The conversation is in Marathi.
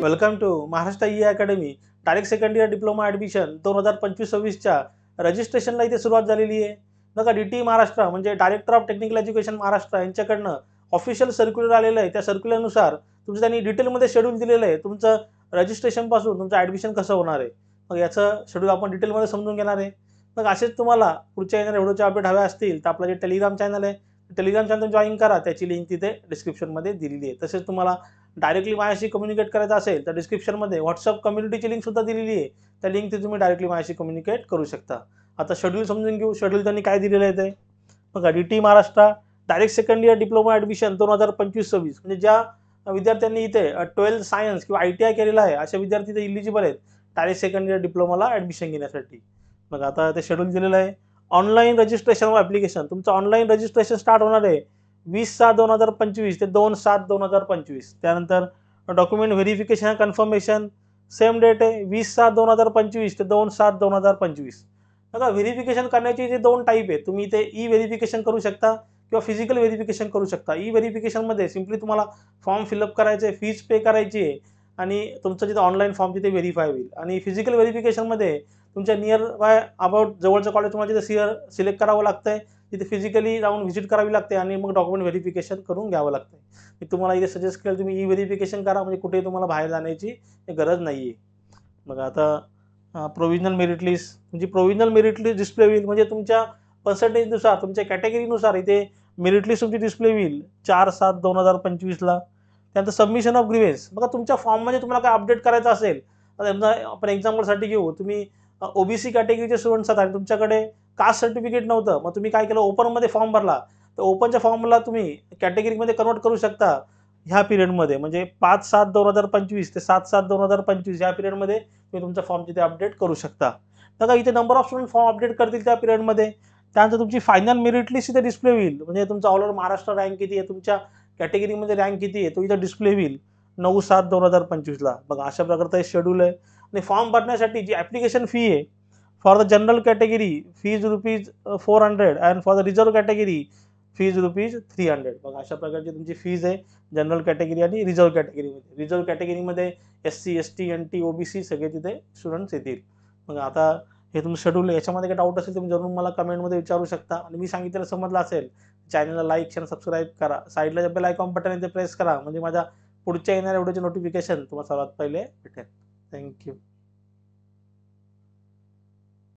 Welcome to Maharashtra E academy. Direct second year diploma admission 2025-26च्या रजिस्ट्रेशनला इथे सुरुवात झालेली आहे. बघा DTE महाराष्ट्र म्हणजे director of technical education Maharashtra यांच्याकडनं ऑफिशियल सर्क्युलर आलेलं आहे. त्या सर्क्युलरनुसार तुमचं त्यांनी डिटेलमध्ये शेड्यूल दिलेलं आहे. तुमचं रजिस्ट्रेशनपासून तुमचं ॲडमिशन कसं होणार आहे. मग याचं शेड्यूल आपण डिटेलमध्ये समजून घेणार आहे. मग असेच तुम्हाला पुढच्या येणाऱ्या व्हिडिओचे अपडेट हवे असतील तर आपलं जे टेलिग्राम चॅनल आहे, टेलिग्राम चॅनल जॉईन करा. त्याची लिंक तिथे डिस्क्रिप्शनमध्ये दिलेली आहे. तसेच तुम्हाला डायरेक्टली माझ्याशी कम्युनिकेट करायचं असेल तर डिस्क्रिप्शनमध्ये व्हॉट्सअप कम्युनिटीची लिंक सुद्धा दिलेली आहे. त्या लिंकથી तुम्ही डायरेक्टली माझ्याशी कम्युनिकेट करू शकता. आता शेड्यूल समजून घेऊ. शेड्यूल त्यांनी काय दिलेलं आहे ते बघा. DTE Maharashtra direct second year diploma admission 2025-26 म्हणजे ज्या विद्यार्थ्यांनी इथे 12th सायन्स किंवा ITI केलेला आहे अशा विद्यार्थी इथे इलिजिबल आहेत डायरेक्ट सेकंड इयर डिप्लोमाला ॲडमिशन घेण्यासाठी. मग आता ते शेड्यूल दिलेलं आहे. ऑनलाईन रजिस्ट्रेशन व ॲप्लिकेशन तुमचं ऑनलाईन रजिस्ट्रेशन स्टार्ट होणार आहे 20/7/2025 ते 2/7/2025. त्यानंतर document verification confirmation same date आहे 20/7/2025 ते 2/7/2025. बघा व्हेरिफिकेशन करण्याचे जे 2 टाईप आहेत. तुम्ही इथे ई व्हेरिफिकेशन करू शकता किंवा फिजिकल व्हेरिफिकेशन करू शकता. ई व्हेरिफिकेशनमध्ये सिम्पली तुम्हाला फॉर्म फिलअप करायचं आहे, फीज पे करायची आहे आणि तुमचं जिथे ऑनलाईन फॉर्म तिथे व्हेरीफाय होईल. आणि फिजिकल व्हेरिफिकेशनमध्ये तुमच्या नियर बाय अबाउट जवळचं कॉलेज तुम्हाला तिथे सिलेक्ट करावं लागतं आहे. तिथे फिजिकली जाऊन व्हिजिट करावी लागते आणि मग डॉक्युमेंट व्हेरिफिकेशन करून घ्यावं लागतं. मी तुम्हाला इथे सजेस्ट केलं तुम्ही ई व्हेरिफिकेशन करा म्हणजे कुठेही तुम्हाला बाहेर जाण्याची गरज नाही आहे. मग आता प्रोव्हिजनल मेरिट लिस्ट म्हणजे प्रोव्हिजनल मेरिट लिस्ट डिस्प्ले होईल म्हणजे तुमच्या पर्सेंटेजनुसार तुमच्या कॅटेगरीनुसार इथे मेरिट लिस्ट तुमची डिस्प्ले होईल 4/7/2025ला. त्यानंतर सबमिशन ऑफ ग्रीव्हन्स बघा तुमच्या फॉर्ममध्ये तुम्हाला काय अपडेट करायचं असेल. आता आपण एक्झाम्पलसाठी घेऊ. तुम्ही OBC कॅटेगरीचे स्टुडंट्स आहात आणि तुमच्याकडे कास्ट सर्टिफिकेट नव्हतं. मग तुम्ही काय केलं ओपनमध्ये फॉर्म भरला तर ओपनच्या फॉर्मला तुम्ही कॅटेगरीमध्ये कन्वर्ट करू शकता ह्या पिरियडमध्ये म्हणजे 5/7/2025 ते 7/7/2025 या पिरियडमध्ये तुम्ही तुमचा फॉर्म तिथे अपडेट करू शकता. बघा इथे number of student form update करतील त्या पिरियडमध्ये. त्यानंतर तुमची फायनल मेरिट लिस्ट इथे डिस्प्ले होईल म्हणजे तुमचा ऑल ओव्हर महाराष्ट्र रँक किती आहे, तुमच्या कॅटेगरीमध्ये रँक किती आहे तो इथे डिस्प्ले होईल 9/7/2025ला. बघा अशा प्रकारचं हे शेड्यूल आहे. आणि फॉर्म भरण्यासाठी जी ॲप्लिकेशन फी आहे for the general category fees ₹400 and for the reserve category fees ₹300. बघा अशा प्रकारची तुमची फीज आहे जनरल कॅटेगरी आणि रिझर्व कॅटेगरीमध्ये. रिझर्व कॅटेगरीमध्ये SC ST NT OBC सगळे तिथे स्टुडंट्स येतील. मग आता हे तुमचं शेड्यूल आहे. याच्यामध्ये काही डाऊट असेल तुम्ही जरूर मला कमेंटमध्ये विचारू शकता. आणि मी सांगितलेलं समजलं असेल चॅनलला लाईक शेअर सबस्क्राईब करा. साईडला बेल आयकॉन बटन आहे ते प्रेस करा म्हणजे माझ्या पुढच्या येणाऱ्या व्हिडिओचे नोटिफिकेशन तुम्हाला सर्वात पहिले भेटेल. थँक्यू.